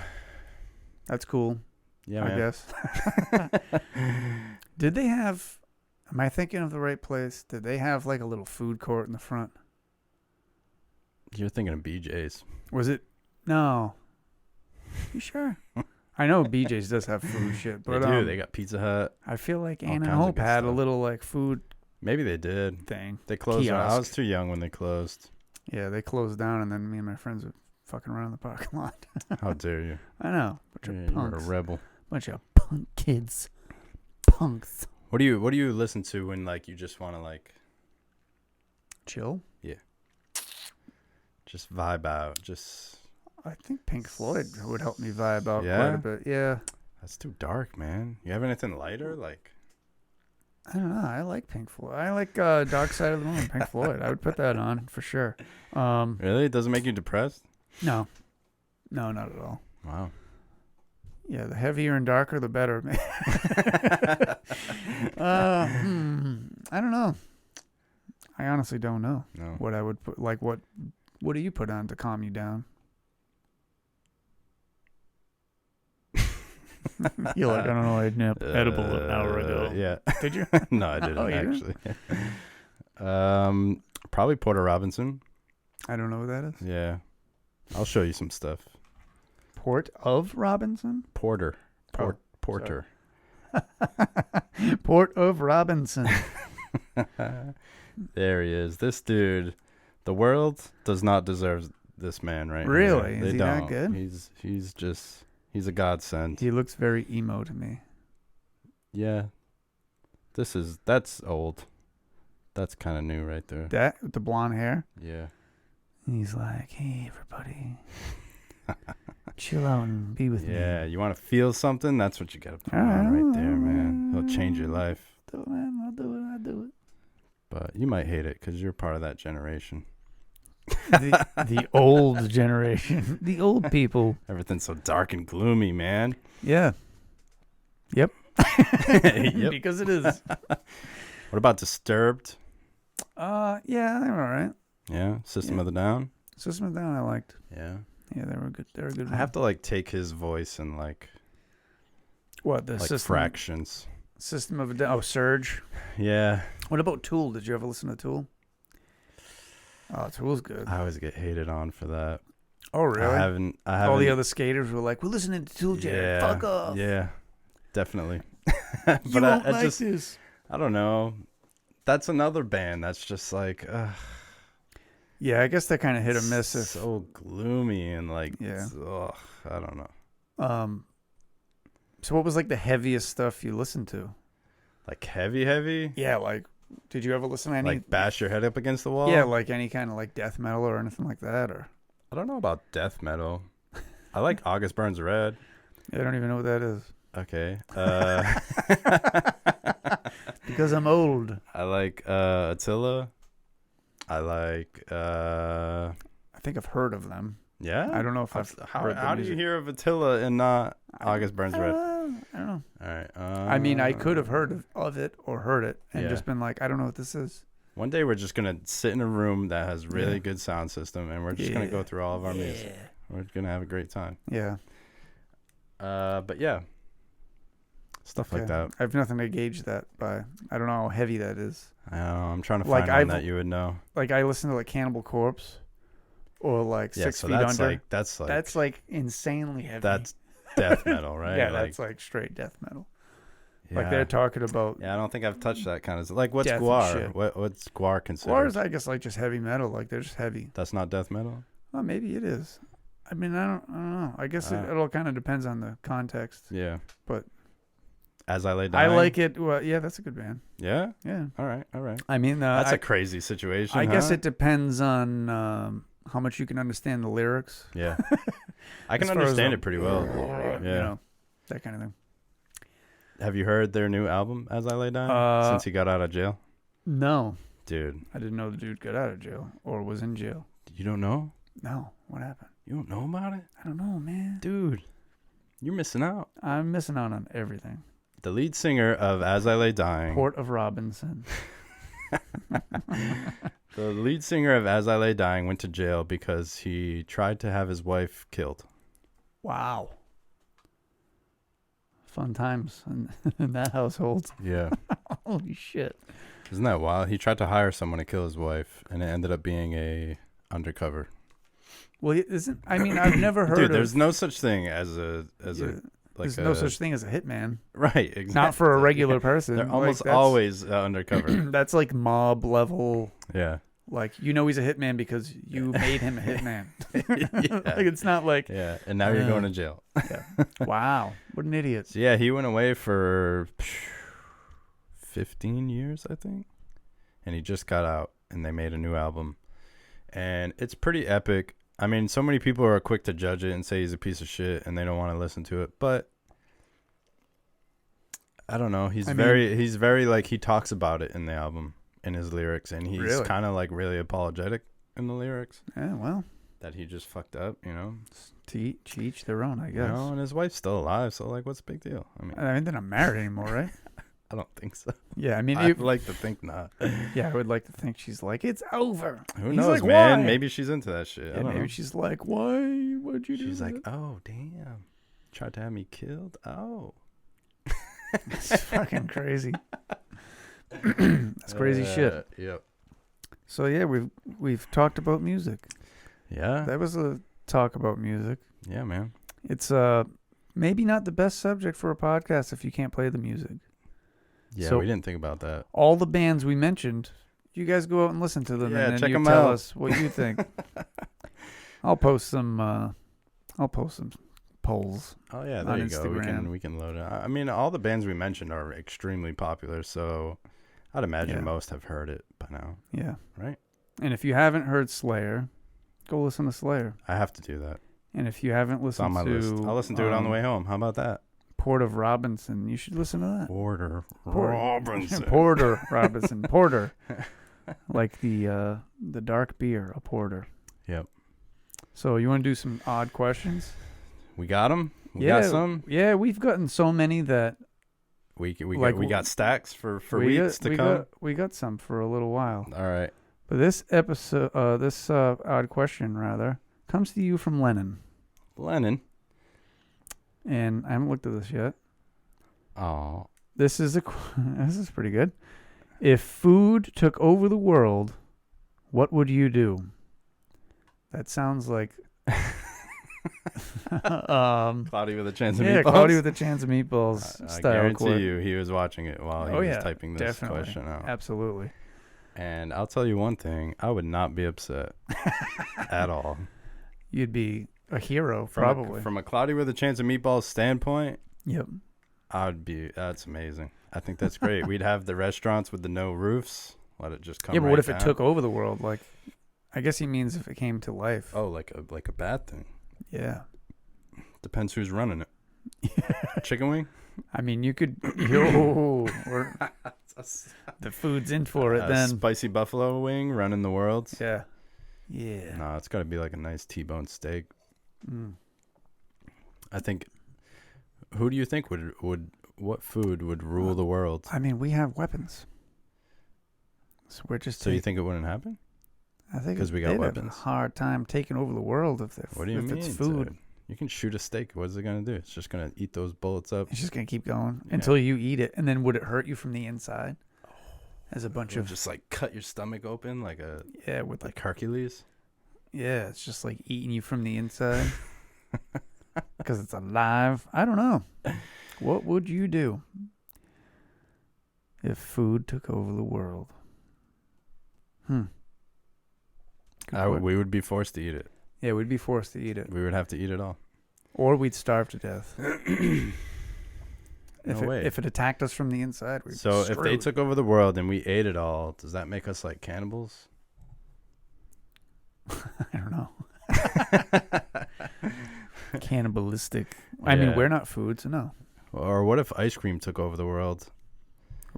That's cool. Yeah, I man. guess. Did they have? Am I thinking of the right place? Did they have like a little food court in the front? You're thinking of BJ's. Was it? No. You sure? I know BJ's does have food shit, They but do. They got Pizza Hut. I feel like all Ann and kinds of Hope good had a stuff. little like food Maybe they did. thing. They closed. I was Kiosk. too young when they closed. Yeah, they closed down, and then me and my friends would fucking run in the parking lot. How dare you? I know, bunch Yeah, of you were a punks, rebel. bunch of punk kids, punks. What do you listen to when like you just want to like Chill. just vibe out? Just I think Pink Floyd would help me vibe out Yeah? quite a bit. Yeah. that's too dark, man. You have anything lighter? Like I don't know. I like Pink Floyd. I like Dark Side of the Moon, Pink Floyd. I would put that on for sure. really? It doesn't make you depressed? No, not at all. Wow. Yeah, the heavier and darker, the better. I don't know. I honestly don't know No. what I would put. Like, what do you put on to calm you down? You're like, I don't know. I had edible an hour ago. Yeah. Did you? No, I didn't Oh, you didn't? actually. Probably Porter Robinson. I don't know what that is. Yeah. I'll show you some stuff. Port of Robinson? Porter. Oh, Porter. Port of Robinson. There he is. This dude, the world does not deserve this man right Really? here. Is They he that don't. good? He's a godsend. He looks very emo to me. Yeah. That's old. That's kind of new right there. That with the blonde hair. Yeah. He's like, hey, everybody. Chill out and be with me. Yeah, you want to feel something? That's what you got to put on right there, man. It'll change your life. Do it, man. I'll do it. But you might hate it because you're part of that generation. The old generation. The old people. Everything's so dark and gloomy, man. Yeah. Yep. Yep. Because it is. What about Disturbed? Yeah, they were all right. Yeah, System Yeah. of the Down. System of a Down I liked. Yeah. Yeah, they were good. They were good. I have to like take his voice and like the like system, fractions. System of a Down. Oh, Surge. Yeah. What about Tool? Did you ever listen to Tool? Oh, Tool's good. I always get hated on for that. Oh, really? I haven't. All the other skaters were like, "We're listening to Tool, Jared. Yeah. Fuck off." Yeah. Definitely. You But won't I like just this. I don't know. That's another band that's just like Yeah, I guess they're kind of hit or miss. If so gloomy and like Yeah. ugh, I don't know. So what was like the heaviest stuff you listened to? Like heavy? Yeah, like did you ever listen to any? Like bash your head up against the wall? Yeah, like any kind of like death metal or anything like that, or I don't know about death metal. I like August Burns Red. I don't even know what that is Okay. because I'm old. I like Attila. I like I think I've heard of them. yeah. I don't know if I've How heard the do you music. hear of Attila and not August Burns Red? I don't know. All right. I mean, I could have heard of it or heard it and Yeah. just been like, I don't know what this is. One day we're just gonna sit in a room that has really Yeah. good sound system, and we're just gonna go through all of our music. We're gonna have a great time. Yeah. But yeah, stuff like Okay. that. I have nothing to gauge that by. I don't know how heavy that is. I don't know. I'm trying to Like, find one I've- that you would know. Like I listen to like Cannibal Corpse or like Yeah, 6 so Feet that's Under. like That's like insanely heavy. that's death metal, right? Yeah, like, that's like straight death metal. Like yeah. they're talking about. Yeah, I don't think I've touched that kind of like. What's Death and Guar? shit. What's Guar considered? Or is I guess like just heavy metal. Like they're just heavy. That's not death metal. Well, maybe it is. I mean, I don't know. I guess it all kind of depends on the context. Yeah. But As I Lay I Dying. like it. Well, yeah, that's a good band. Yeah. Yeah. All right. All right. I mean, That's a crazy situation. I guess huh? it depends on how much you can understand the lyrics. Yeah. I can As far as understand the- it pretty well. You Yeah. know, that kind of thing. Have you heard their new album, As I Lay Dying, since he got out of jail? No. Dude. I didn't know the dude got out of jail or was in jail. You don't know? No. What happened? You don't know about it? I don't know, man. Dude, you're missing out. I'm missing out on everything. The lead singer of As I Lay Dying. Port of Robinson. The lead singer of As I Lay Dying went to jail because he tried to have his wife killed. Wow. Fun times in that household. Yeah. Holy shit. Isn't that wild? He tried to hire someone to kill his wife, and it ended up being a undercover. Well, I've never heard Dude, of... there's no such thing as a there's no such thing as a hitman. Right, exactly. Not for a regular person. They're almost always undercover. That's like mob level. Yeah. Like, you know he's a hitman because you made him a hitman. Yeah. Like, it's not like... Yeah, and now you're going to jail. Yeah. Wow. What an idiot. So, yeah, he went away for 15 years, I think. And he just got out, and they made a new album. And it's pretty epic. I mean, so many people are quick to judge it and say he's a piece of shit, and they don't want to listen to it. But I don't know. He's very like, he talks about it in the album, in his lyrics, and he's Really? kind of like really apologetic in the lyrics. Yeah, well. That he just fucked up, you know. To each their own, I guess. You know, and his wife's still alive, so like, what's the big deal? I mean, they're not married anymore, right? I don't think so. Yeah, I mean, I'd like to think not. Yeah, I would like to think she's like, it's over. Who He's knows, like, man? why? Maybe she's into that shit. I don't Maybe know. she's like, why? What'd you do? She's like, that? oh damn, tried to have me killed. Oh, It's fucking crazy. That's crazy shit. Yep. So yeah, we've talked about music. Yeah. That was a talk about music. Yeah, man. It's maybe not the best subject for a podcast if you can't play the music. Yeah, So- we didn't think about that. All the bands we mentioned, you guys go out and listen to them, Yeah, and then check you 'em tell out. us what you think. I'll post some. I'll post some polls. Oh yeah, there On you go. Instagram. We can load it. I mean, all the bands we mentioned are extremely popular, so I'd imagine Yeah. most have heard it by now, Yeah. right? And if you haven't heard Slayer, go listen to Slayer. I have to do that. And if you haven't It's on listened my to, list. I'll listen to it on the way home. How about that? Port of Robinson, you should listen to that. Porter Porter. Robinson. Porter Robinson. Porter. Like the dark beer, a porter. Yep. So you want to do some odd questions? We got them. We Yeah, got some. Yeah, we've gotten so many that We Like, got stacks for we weeks got, to we come. Got, we got some for a little while. All right. But this episode, this odd question rather, comes to you from Lennon. Lennon. And I haven't looked at this yet. Oh. This is this is pretty good. If food took over the world, what would you do? That sounds like Cloudy with a chance of yeah, meatballs. Cloudy with a Chance of Meatballs I style. guarantee quote. you he was watching it while he Oh, was yeah, typing this definitely. question out. Absolutely. And I'll tell you one thing, I would not be upset at all. You'd be a hero, From probably. from a Cloudy with a Chance of Meatballs standpoint, Yep. that's amazing. I think that's great. We'd have the restaurants with the no roofs. Let it just come Yeah, but right what if down. it took over the world? Like, I guess he means if it came to life. Oh, like a bad thing. Yeah. Depends who's running it. Chicken wing? I mean, you could. We're, the food's in for it then. Spicy buffalo wing running the world. Yeah. Yeah. No, it's got to be like a nice T-bone steak. Mm. I think. Who do you think would what food would rule the world? I mean, we have weapons. So we're just. So you think it wouldn't happen? I think 'cause we got they'd have weapons? a hard time taking over the world if What do you mean? it's food. Dude? You can shoot a steak. What is it gonna do? It's just gonna eat those bullets up. It's just gonna keep going Yeah. until you eat it, and then would it hurt you from the inside? As a bunch It'll of just like cut your stomach open like a with like Hercules. yeah, it's just like eating you from the inside because it's alive. I don't know. What would you do if food took over the world? Good We would be forced to eat it. Yeah, we'd be forced to eat it, We would have to eat it all. or we'd starve to death. No way. If it attacked us from the inside, we'd So if they took over the world and we ate it all, does that make us like cannibals? I don't know. Cannibalistic. I mean, Yeah. we're not food, so no. Or what if ice cream took over the world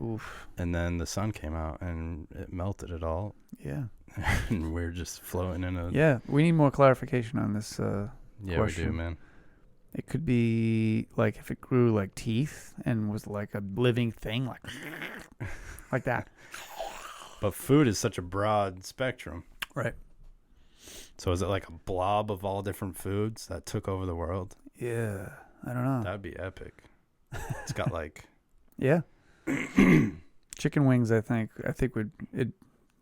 Oof. and then the sun came out and it melted it all Yeah. and we're just floating in a... Yeah. We need more clarification on this. Yeah, we question. do, man. It could be like if it grew like teeth and was like a living thing, like that. But food is such a broad spectrum. Right. So is it like a blob of all different foods that took over the world? Yeah. I don't know. That'd be epic. It's got like... Yeah. Chicken wings, I think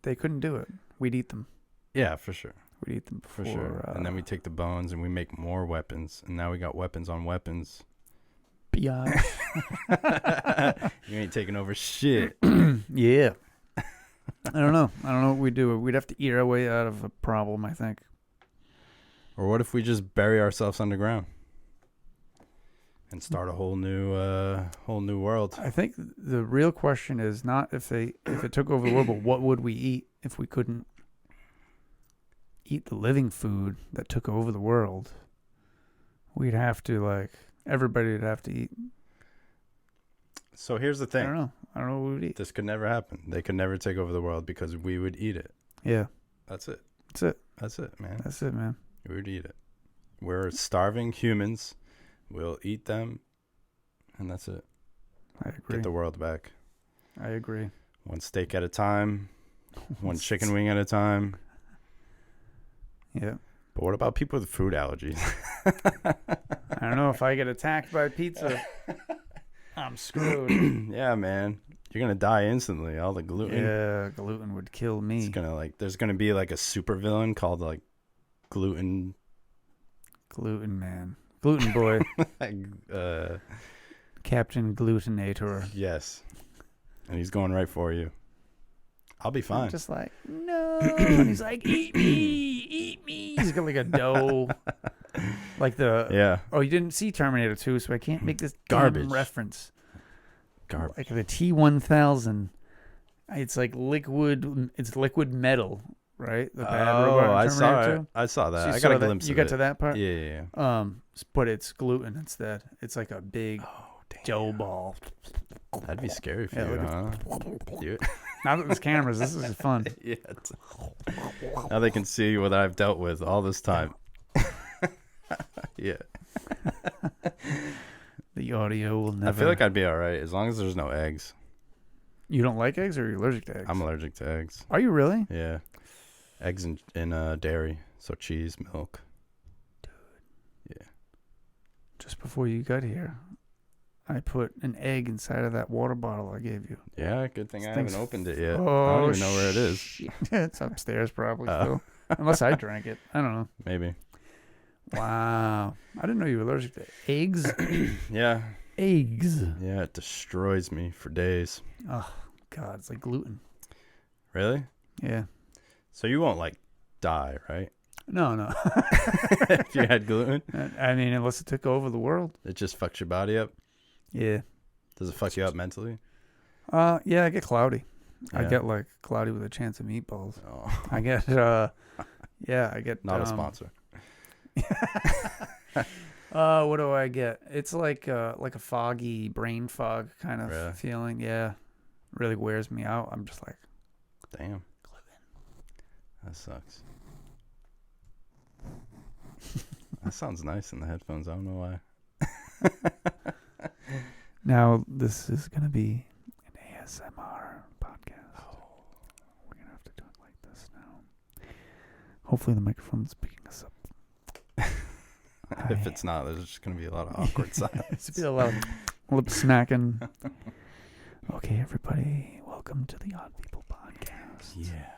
they couldn't do it. We'd eat them. Yeah, for sure. We'd eat them before. For sure. And then we take the bones and we make more weapons. And now we got weapons on weapons. Biatch. You ain't taking over shit. Yeah. I don't know what we'd do. We'd have to eat our way out of a problem, I think. Or what if we just bury ourselves underground and start a whole new world? I think the real question is not if it took over the world, but what would we eat if we couldn't eat the living food that took over the world? We'd have to everybody would have to eat. So here's the thing. I don't know what we would eat. This could never happen. They could never take over the world because we would eat it. Yeah. That's it. That's it, man. We would eat it. We're starving humans. We'll eat them, and that's it. I agree. Get the world back. I agree. One steak at a time. One chicken wing at a time. Yeah. But what about people with food allergies? I don't know. If I get attacked by pizza, I'm screwed. Yeah, man. You're going to die instantly. All the gluten. Yeah, gluten would kill me. It's going to there's going to be like a supervillain called gluten. Gluten man. Gluten boy. Captain Glutenator. Yes. And he's going right for you. I'll be fine. I'm just like, no. And he's like, eat me. He's got like a dough. Like Yeah. Oh, you didn't see Terminator 2, so I can't make this Garbage damn reference. Garbage. Like the T-1000. It's like liquid metal, right? The bad robot in I Terminator saw 2. it. I saw that. So I got a glimpse you of got it. to that part? Yeah. But it's gluten instead. It's like a big dough ball. That'd be scary for you, huh? You- Now that there's cameras, this is fun. Yeah. Now they can see what I've dealt with all this time. Yeah. The audio will never. I feel like I'd be all right as long as there's no eggs. You don't like eggs, or are you allergic to eggs? I'm allergic to eggs. Are you really? Yeah. Eggs and dairy. So cheese, milk. Just before you got here, I put an egg inside of that water bottle I gave you. Yeah, good thing I Thing's- haven't opened it yet. I Oh, don't even know where it is. shit. It's upstairs probably still. Unless I drank it. I don't know. Maybe. Wow. I didn't know you were allergic to eggs. Yeah. Eggs. Yeah, it destroys me for days. Oh, God. It's like gluten. Really? Yeah. So you won't die, right? No. If you had gluten? I mean, unless it took over the world. It just fucks your body up? Yeah. Does it fuck you up mentally? Yeah, I get cloudy. I Yeah. get cloudy with a chance of meatballs. Oh, I get, I get. not a sponsor. What do I get? It's like a foggy brain fog kind of Really? feeling. Yeah. Really wears me out. I'm just like, Damn. That sucks. That sounds nice in the headphones. I don't know why. now this is going to be an ASMR podcast. Oh. We're going to have to do it like this now. Hopefully the microphone's picking us up. If it's not, there's just going to be a lot of awkward silence. It's be a lot of lip smacking. Okay, everybody, welcome to the Odd People Podcast. Yeah.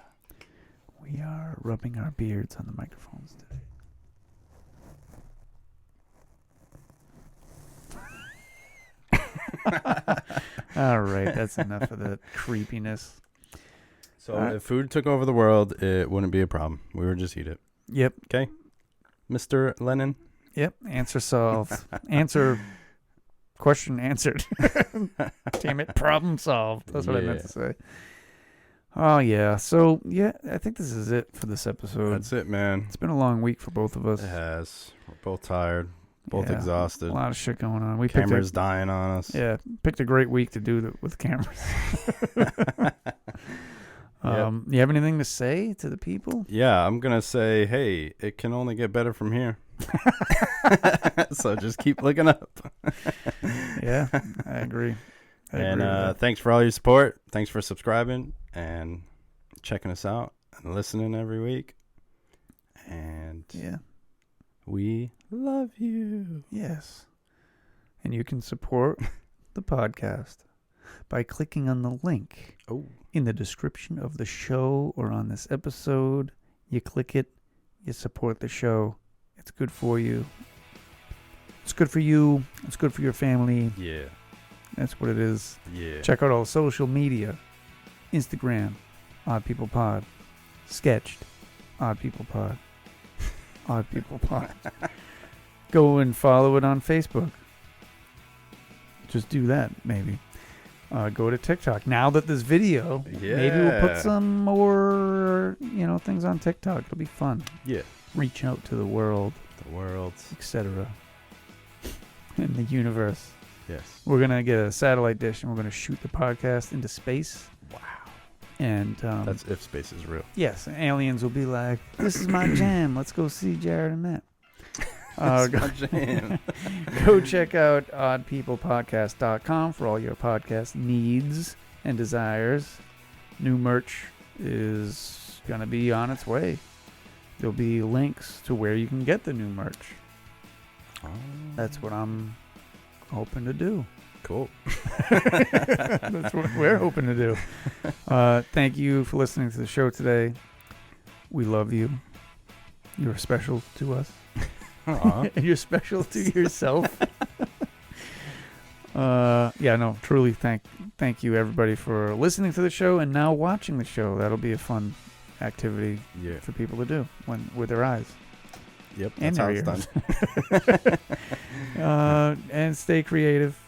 We are rubbing our beards on the microphones today. All right, that's enough of the creepiness. So if food took over the world, it wouldn't be a problem. We would just eat it. Yep. Okay? Mr. Lennon? Yep. Answer solved. Question answered. Damn it. Problem solved. That's what I meant to say. Oh, yeah. So, yeah, I think this is it for this episode. That's it, man. It's been a long week for both of us. It has. We're both tired. Both Yeah, exhausted. A lot of shit going on. Cameras dying on us. Yeah, picked a great week to do with cameras. You have anything to say to the people? Yeah, I'm going to say, hey, it can only get better from here. So just keep looking up. Yeah, I agree. And thanks for all your support. Thanks for subscribing and checking us out and listening every week. And yeah, we love you. Yes. And you can support the podcast by clicking on the link in the description of the show or on this episode. You click it, you support the show. It's good for you. It's good for you. It's good for your family. Yeah. That's what it is. Yeah. Check out all social media. Instagram, Odd People Pod. Sketched, Odd People Pod. Odd People Pod. Go and follow it on Facebook. Just do that, maybe. Go to TikTok. Now that this video, maybe we'll put some more, things on TikTok. It'll be fun. Yeah. Reach out to the world. Etc. In the universe. Yes. We're going to get a satellite dish and we're going to shoot the podcast into space. Wow. And that's if space is real. Yes. Aliens will be like, this is my jam. Let's go see Jared and Matt. Go check out oddpeoplepodcast.com for all your podcast needs and desires. New merch is going to be on its way. There'll be links to where you can get the new merch. Oh. That's what I'm hoping to do. Cool. That's what we're hoping to do. Thank you for listening to the show today. We love you. You're special to us. And you're special to yourself. Truly thank you everybody for listening to the show and now watching the show. That'll be a fun activity for people to do with their eyes. Yep, and that's how it's done. And stay creative,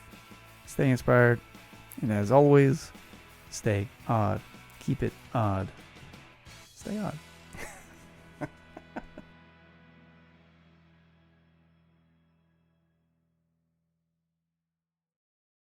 stay inspired, and as always, stay odd. Keep it odd. Stay odd.